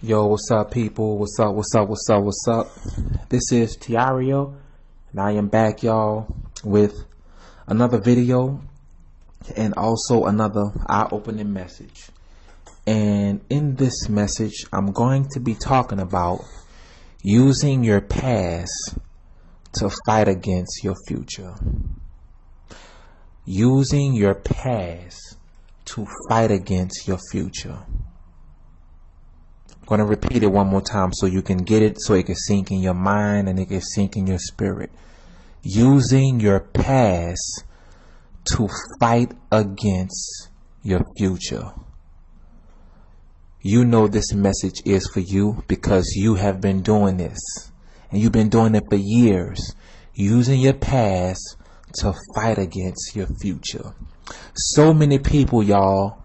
Yo, what's up, people? What's up? What's up? What's up? What's up? This is Tireo, and I am back, y'all, with another video and also another eye-opening message. And in this message, I'm going to be talking about using your past to fight against your future. Using your past to fight against your future. I'm going to repeat it one more time so you can get it, so it can sink in your mind and it can sink in your spirit. Using your past to fight against your future. You know this message is for you because you have been doing this. And you've been doing it for years. Using your past to fight against your future. So many people, y'all,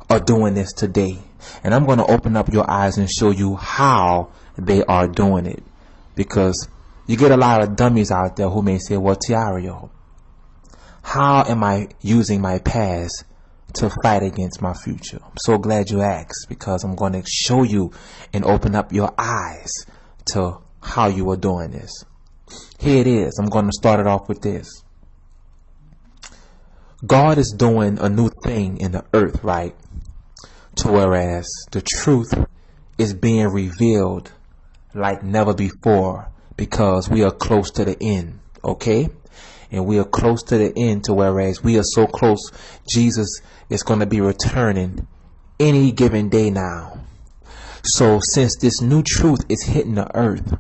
are doing this today. And I'm going to open up your eyes and show you how they are doing it. Because you get a lot of dummies out there who may say, well, Tireo, how am I using my past to fight against my future? I'm so glad you asked, because I'm going to show you and open up your eyes to how you are doing this. Here it is. I'm going to start it off with this. God is doing a new thing in the earth, right? To whereas the truth is being revealed like never before, because we are close to the end, okay? And we are close to the end, to whereas we are so close, Jesus is going to be returning any given day now. So since this new truth is hitting the earth,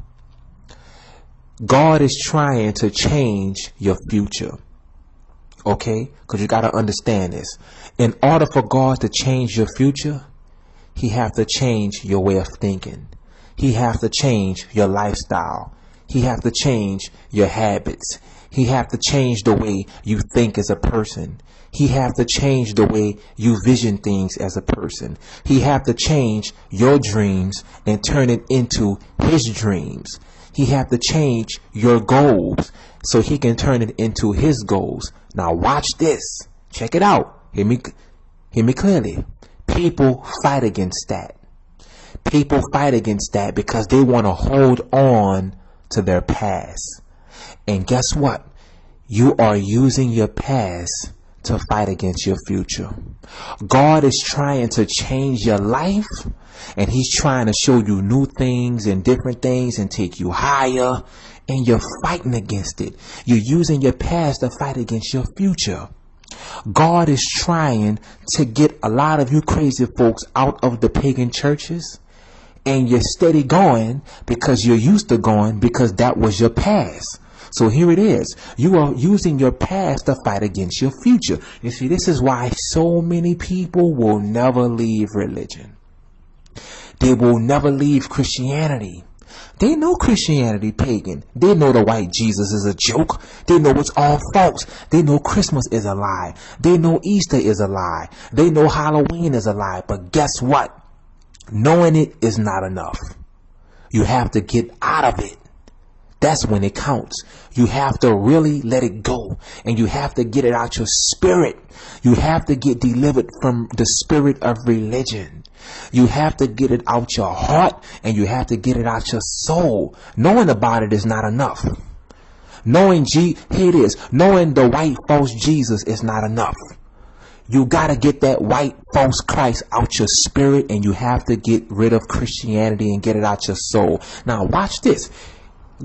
God is trying to change your future. Okay? Because you got to understand this. In order for God to change your future, He have to change your way of thinking. He have to change your lifestyle. He have to change your habits. He have to change the way you think as a person. He have to change the way you vision things as a person. He have to change your dreams and turn it into His dreams. He have to change your goals so He can turn it into His goals. Now watch this. Check it out. Hear me clearly. People fight against that. People fight against that because they want to hold on to their past. And guess what? You are using your past to fight against your future. God is trying to change your life, and He's trying to show you new things and different things and take you higher, and you're fighting against it. You're using your past to fight against your future. God is trying to get a lot of you crazy folks out of the pagan churches, and you're steady going because you're used to going because that was your past. So here it is. You are using your past to fight against your future. You see, this is why so many people will never leave religion. They will never leave Christianity. They know Christianity pagan. They know the white Jesus is a joke. They know it's all false. They know Christmas is a lie. They know Easter is a lie. They know Halloween is a lie. But guess what? Knowing it is not enough. You have to get out of it. That's when it counts. You have to really let it go. And you have to get it out your spirit. You have to get delivered from the spirit of religion. You have to get it out your heart, and you have to get it out your soul. Knowing about it is not enough. Knowing here it is. Knowing the white false Jesus is not enough. You got to get that white false Christ out your spirit, and you have to get rid of Christianity and get it out your soul. Now watch this.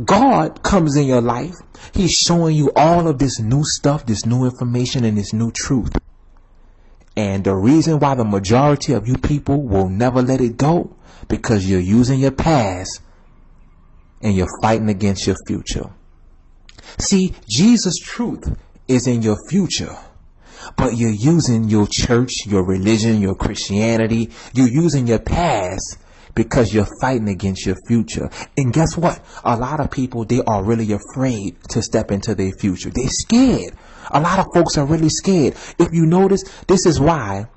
God comes in your life. He's showing you all of this new stuff, this new information, and this new truth. And the reason why the majority of you people will never let it go, because you're using your past and you're fighting against your future. See, Jesus' truth is in your future, but you're using your church, your religion, your Christianity. You're using your past because you're fighting against your future. And guess what? A lot of people, they are really afraid to step into their future. They're scared. A lot of folks are really scared. If you notice, this is why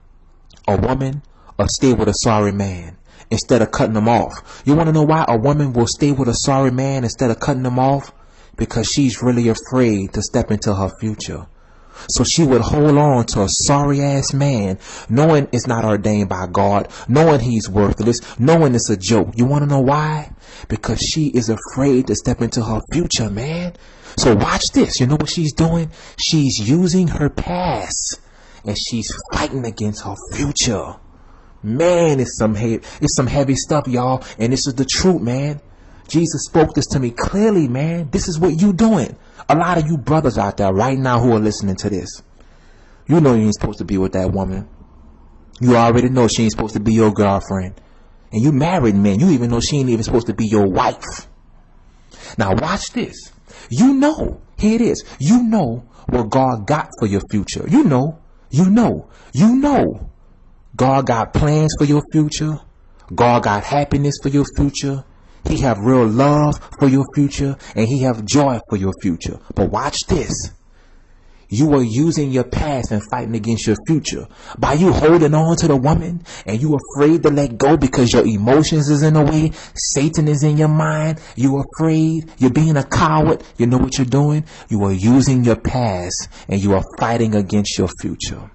a woman will stay with a sorry man instead of cutting them off. You want to know why a woman will stay with a sorry man instead of cutting them off? Because she's really afraid to step into her future. So she would hold on to a sorry ass man, knowing it's not ordained by God, knowing he's worthless, knowing it's a joke. You want to know why? Because she is afraid to step into her future, man. So watch this. You know what she's doing? She's using her past and she's fighting against her future. Man, it's some heavy stuff, y'all. And this is the truth, man. Jesus spoke this to me clearly, man. This is what you doing. A lot of you brothers out there right now who are listening to this, you know you ain't supposed to be with that woman. You already know she ain't supposed to be your girlfriend. And you married, man. You even know she ain't even supposed to be your wife. Now watch this. You know, here it is. You know what God got for your future. You know. God got plans for your future. God got happiness for your future. He have real love for your future, and he have joy for your future. But watch this. You are using your past and fighting against your future. By you holding on to the woman and you afraid to let go because your emotions is in the way. Satan is in your mind. You're afraid. You're being a coward. You know what you're doing? You are using your past and you are fighting against your future.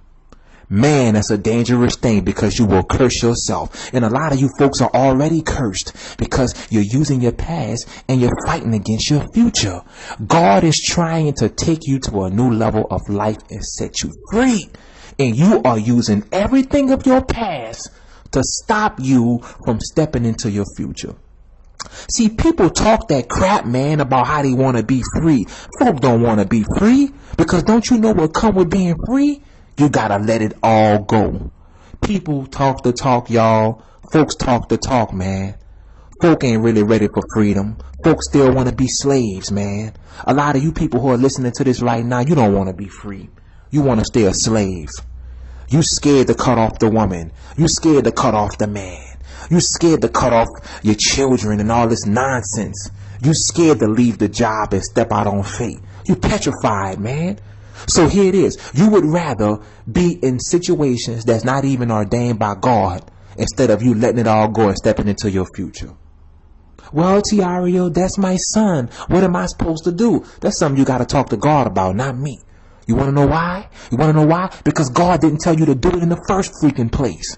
Man, that's a dangerous thing because you will curse yourself. And a lot of you folks are already cursed because you're using your past and you're fighting against your future. God is trying to take you to a new level of life and set you free. And you are using everything of your past to stop you from stepping into your future. See, people talk that crap, man, about how they want to be free. Folk don't want to be free because don't you know what come with being free? You gotta let it all go. People talk the talk, y'all. Folks talk the talk, man. Folk ain't really ready for freedom. Folks still want to be slaves, man. A lot of you people who are listening to this right now, you don't want to be free. You want to stay a slave. You scared to cut off the woman. You scared to cut off the man. You scared to cut off your children and all this nonsense. You scared to leave the job and step out on faith. You petrified, man. So here it is. You would rather be in situations that's not even ordained by God instead of you letting it all go and stepping into your future. Well, Tireo, that's my son. What am I supposed to do? That's something you got to talk to God about, not me. You want to know why? You want to know why? Because God didn't tell you to do it in the first freaking place.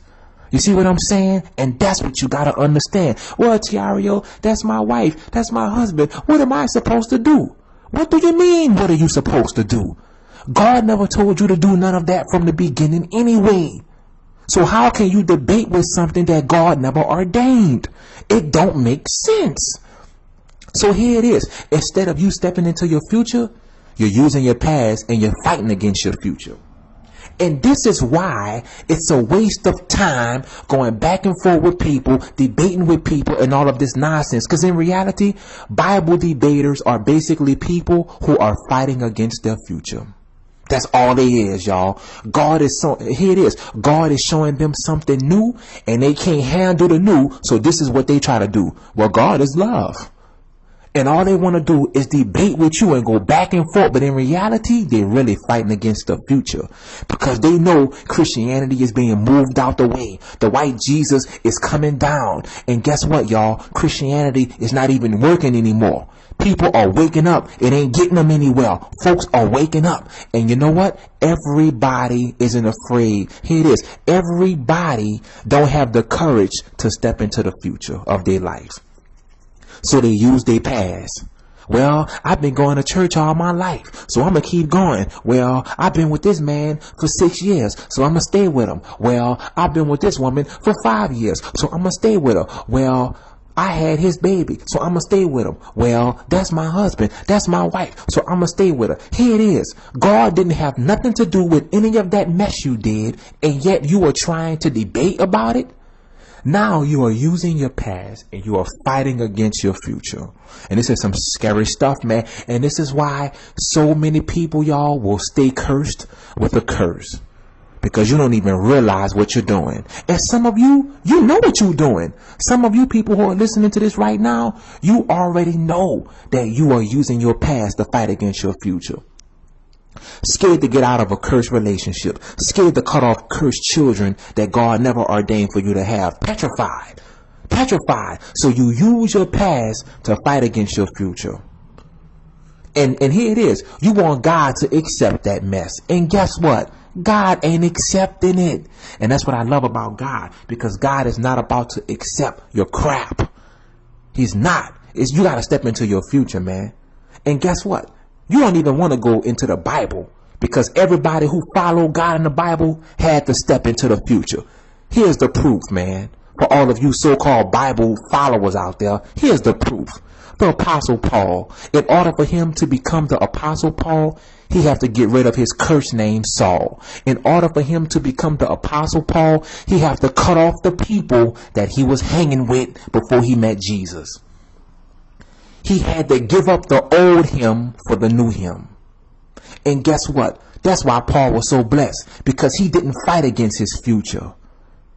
You see what I'm saying? And that's what you got to understand. Well, Tireo, that's my wife. That's my husband. What am I supposed to do? What do you mean, what are you supposed to do? God never told you to do none of that from the beginning anyway. So how can you debate with something that God never ordained? It don't make sense. So here it is. Instead of you stepping into your future, you're using your past and you're fighting against your future. And this is why it's a waste of time going back and forth with people, debating with people and all of this nonsense. Because in reality, Bible debaters are basically people who are fighting against their future. That's all they is, y'all. Here it is. God is showing them something new and they can't handle the new. So this is what they try to do. Well, God is love. And all they want to do is debate with you and go back and forth. But in reality, they're really fighting against the future because they know Christianity is being moved out the way. The white Jesus is coming down. And guess what, y'all? Christianity is not even working anymore. People are waking up. It ain't getting them anywhere. Folks are waking up. And you know what? Everybody isn't afraid. Here it is. Everybody don't have the courage to step into the future of their lives. So they use their past. Well, I've been going to church all my life, so I'm going to keep going. Well, I've been with this man for 6 years, so I'm going to stay with him. Well, I've been with this woman for 5 years, so I'm going to stay with her. Well, I had his baby, so I'm going to stay with him. Well, that's my husband. That's my wife, so I'm going to stay with her. Here it is. God didn't have nothing to do with any of that mess you did, and yet you are trying to debate about it. Now you are using your past and you are fighting against your future. And this is some scary stuff, man. And this is why so many people, y'all, will stay cursed with a curse. Because you don't even realize what you're doing. And some of you, you know what you're doing. Some of you people who are listening to this right now, you already know that you are using your past to fight against your future. Scared to get out of a cursed relationship. Scared to cut off cursed children that God never ordained for you to have. Petrified. Petrified. So you use your past to fight against your future. And here it is. You want God to accept that mess. And guess what? God ain't accepting it. And that's what I love about God, because God is not about to accept your crap. He's not. You got to step into your future, man. And guess what? You don't even want to go into the Bible, because everybody who followed God in the Bible had to step into the future. Here's the proof, man. For all of you so-called Bible followers out there, here's the proof. The Apostle Paul, in order for him to become the Apostle Paul, he had to get rid of his cursed name Saul. In order for him to become the Apostle Paul, he had to cut off the people that he was hanging with before he met Jesus. He had to give up the old him for the new him. And guess what? That's why Paul was so blessed, because he didn't fight against his future.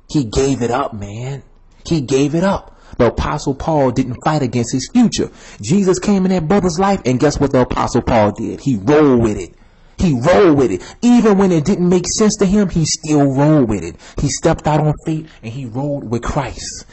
He gave it up, man. He gave it up. The Apostle Paul didn't fight against his future. Jesus came in that brother's life, and guess what the Apostle Paul did? He rolled with it. He rolled with it. Even when it didn't make sense to him, he still rolled with it. He stepped out on faith and he rolled with Christ.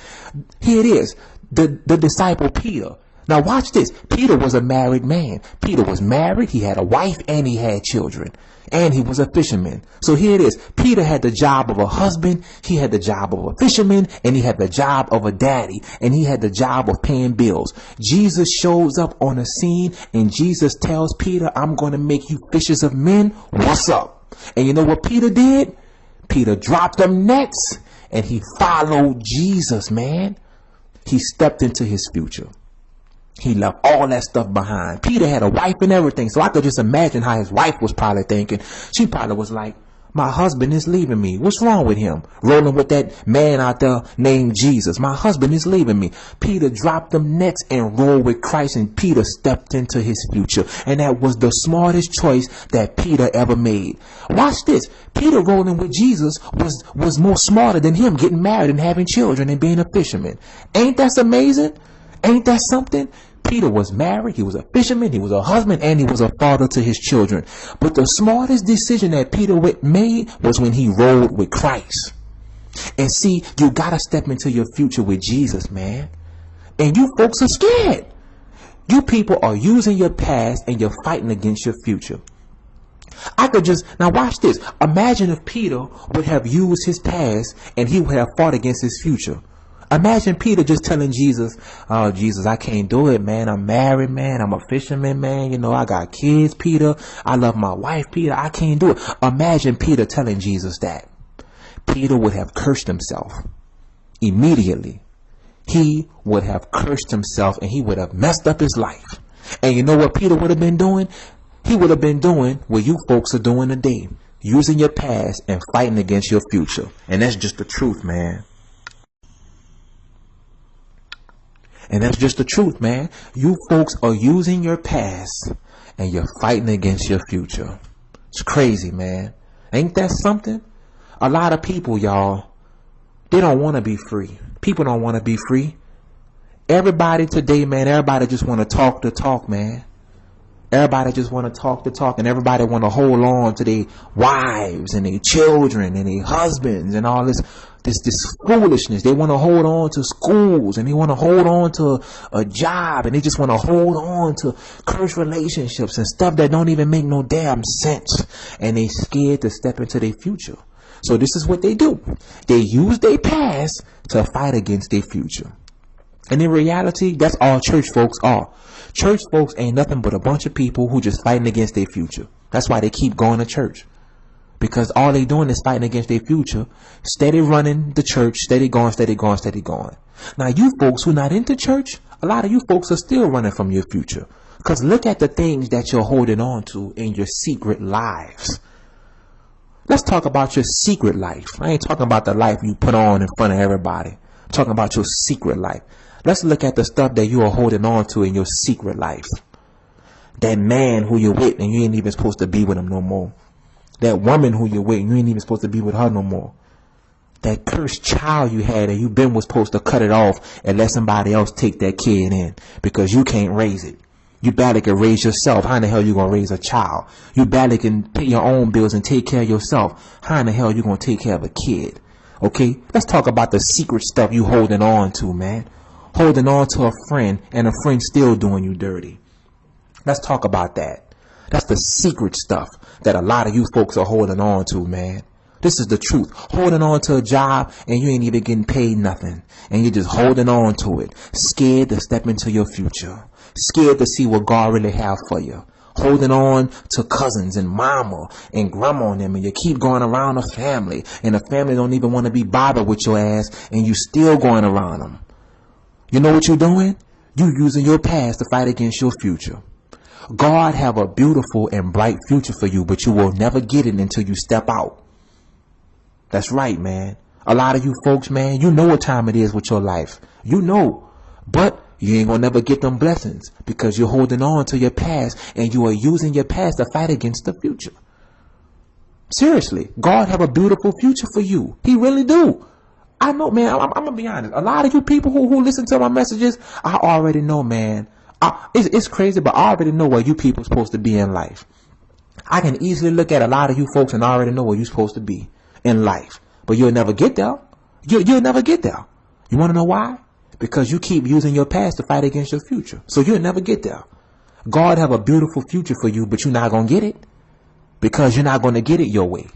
Here it is. The disciple Peter. Now watch this. Peter was a married man. Peter was married. He had a wife and he had children. And he was a fisherman. So here it is. Peter had the job of a husband. He had the job of a fisherman. And he had the job of a daddy. And he had the job of paying bills. Jesus shows up on the scene and Jesus tells Peter, I'm going to make you fishers of men. What's up? And you know what Peter did? Peter dropped them nets and he followed Jesus, man. He stepped into his future. He left all that stuff behind. Peter had a wife and everything. So I could just imagine how his wife was probably thinking. She probably was like, my husband is leaving me. What's wrong with him? Rolling with that man out there named Jesus. My husband is leaving me. Peter dropped them nets and rolled with Christ, and Peter stepped into his future. And that was the smartest choice that Peter ever made. Watch this. Peter rolling with Jesus was more smarter than him getting married and having children and being a fisherman. Ain't that amazing? Ain't that something? Peter was married, he was a fisherman, he was a husband, and he was a father to his children. But the smartest decision that Peter made was when he rolled with Christ. And see, you got to step into your future with Jesus, man. And you folks are scared. You people are using your past and you're fighting against your future. Now watch this. Imagine if Peter would have used his past and he would have fought against his future. Imagine Peter just telling Jesus, oh, Jesus, I can't do it, man. I'm married, man. I'm a fisherman, man. You know, I got kids, Peter. I love my wife, Peter. I can't do it. Imagine Peter telling Jesus that. Peter would have cursed himself immediately. He would have cursed himself and he would have messed up his life. And you know what Peter would have been doing? He would have been doing what you folks are doing today. Using your past and fighting against your future. And that's just the truth, man. And that's just the truth, man. You folks are using your past and you're fighting against your future. It's crazy, man. Ain't that something? A lot of people, y'all, they don't want to be free. People don't want to be free. Everybody today, man, everybody just want to talk the talk, man. Everybody just want to talk the talk, and everybody want to hold on to their wives and their children and their husbands and all this foolishness. They want to hold on to schools and they want to hold on to a job and they just want to hold on to cursed relationships and stuff that don't even make no damn sense. And they scared to step into their future. So this is what they do. They use their past to fight against their future. And in reality, that's all church folks are. Church folks ain't nothing but a bunch of people who just fighting against their future. That's why they keep going to church. Because all they doing is fighting against their future. Steady running the church, steady going, steady going, steady going. Now you folks who not into church, a lot of you folks are still running from your future. Because look at the things that you're holding on to in your secret lives. Let's talk about your secret life. I ain't talking about the life you put on in front of everybody. I'm talking about your secret life. Let's look at the stuff that you are holding on to in your secret life. That man who you're with and you ain't even supposed to be with him no more. That woman who you're with, you ain't even supposed to be with her no more. That cursed child you had and you was supposed to cut it off and let somebody else take that kid in because you can't raise it. You barely can raise yourself. How in the hell you gonna raise a child? You barely can pay your own bills and take care of yourself. How in the hell you gonna take care of a kid? Okay, let's talk about the secret stuff you holding on to, man. Holding on to a friend and a friend still doing you dirty. Let's talk about that. That's the secret stuff that a lot of you folks are holding on to, man. This is the truth. Holding on to a job and you ain't even getting paid nothing. And you're just holding on to it. Scared to step into your future. Scared to see what God really have for you. Holding on to cousins and mama and grandma and them, and you keep going around the family, and the family don't even want to be bothered with your ass, and you still going around them. You know what you're doing? You using your past to fight against your future. God have a beautiful and bright future for you, but you will never get it until you step out. That's right, man. A lot of you folks, man, you know what time it is with your life. You know, but you ain't gonna never get them blessings because you're holding on to your past and you are using your past to fight against the future. Seriously, God have a beautiful future for you. He really do. I know, man. I'm gonna be honest. A lot of you people who listen to my messages, I already know, man. It's crazy, but I already know where you people supposed to be in life. I can easily look at a lot of you folks and I already know where you're supposed to be in life, but you'll never get there. You'll never get there. You want to know why? Because you keep using your past to fight against your future. So you'll never get there. God have a beautiful future for you, but you're not going to get it because you're not going to get it your way.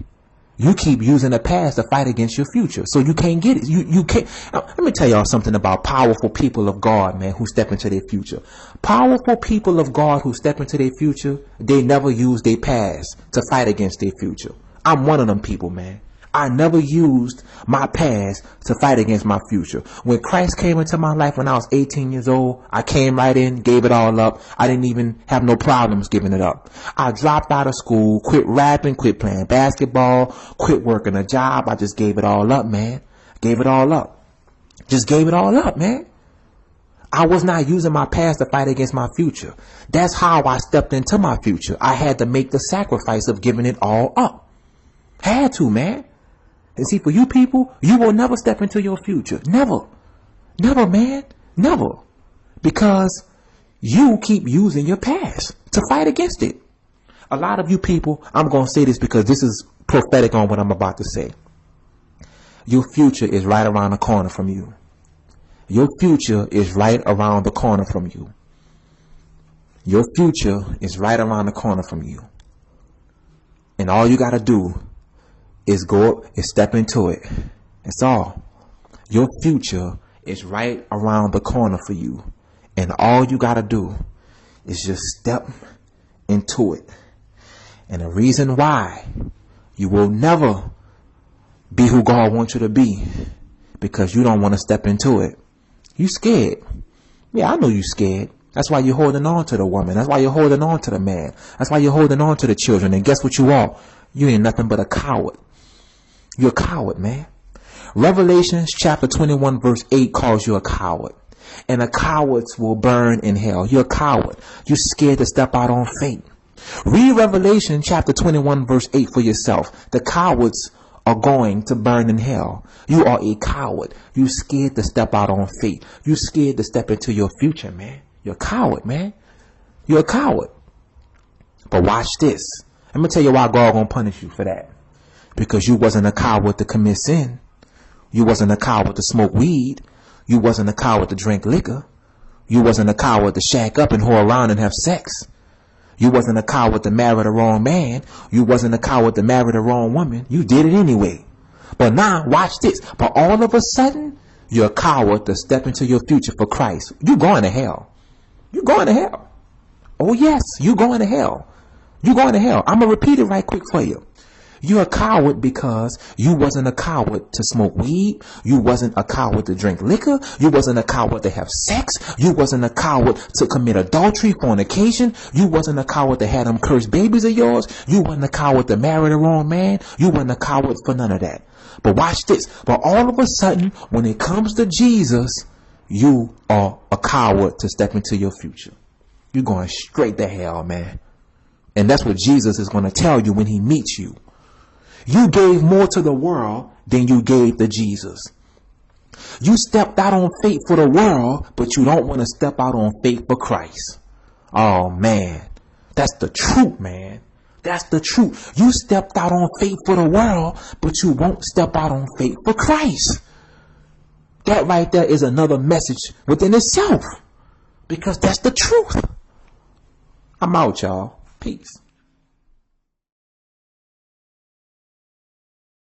You keep using the past to fight against your future. So you can't get it. You can't. Now, let me tell y'all something about powerful people of God, man, who step into their future. Powerful people of God who step into their future, they never use their past to fight against their future. I'm one of them people, man. I never used my past to fight against my future. When Christ came into my life when I was 18 years old, I came right in, gave it all up. I didn't even have no problems giving it up. I dropped out of school, quit rapping, quit playing basketball, quit working a job. I just gave it all up, man. Gave it all up. Just gave it all up, man. I was not using my past to fight against my future. That's how I stepped into my future. I had to make the sacrifice of giving it all up. Had to, man. And see, for you people, you will never step into your future. Never. Never, man. Never. Because you keep using your past to fight against it. A lot of you people, I'm going to say this because this is prophetic on what I'm about to say. Your future is right around the corner from you. Your future is right around the corner from you. Your future is right around the corner from you. And all you got to do is step into it. That's all. Your future is right around the corner for you. And all you got to do is just step into it. And the reason why you will never be who God wants you to be, because you don't want to step into it. You scared. Yeah, I know you scared. That's why you're holding on to the woman. That's why you're holding on to the man. That's why you're holding on to the children. And guess what you are? You ain't nothing but a coward. You're a coward, man. Revelation chapter 21 verse 8 calls you a coward. And the cowards will burn in hell. You're a coward. You're scared to step out on faith. Read Revelation chapter 21 verse 8 for yourself. The cowards are going to burn in hell. You are a coward. You're scared to step out on faith. You're scared to step into your future, man. You're a coward, man. You're a coward. But watch this. Let me tell you why God gonna punish you for that. Because you wasn't a coward to commit sin. You wasn't a coward to smoke weed. You wasn't a coward to drink liquor. You wasn't a coward to shack up and whore around and have sex. You wasn't a coward to marry the wrong man. You wasn't a coward to marry the wrong woman. You did it anyway. But now, watch this. But all of a sudden, you're a coward to step into your future for Christ. You going to hell. You going to hell. Oh yes, you going to hell. You going to hell. I'm going to repeat it right quick for you. You're a coward because you wasn't a coward to smoke weed. You wasn't a coward to drink liquor. You wasn't a coward to have sex. You wasn't a coward to commit adultery, fornication. You wasn't a coward to have them cursed babies of yours. You wasn't a coward to marry the wrong man. You wasn't a coward for none of that. But watch this. But all of a sudden, when it comes to Jesus, you are a coward to step into your future. You're going straight to hell, man. And that's what Jesus is going to tell you when he meets you. You gave more to the world than you gave to Jesus. You stepped out on faith for the world, but you don't want to step out on faith for Christ. Oh, man. That's the truth, man. That's the truth. You stepped out on faith for the world, but you won't step out on faith for Christ. That right there is another message within itself. Because that's the truth. I'm out, y'all. Peace.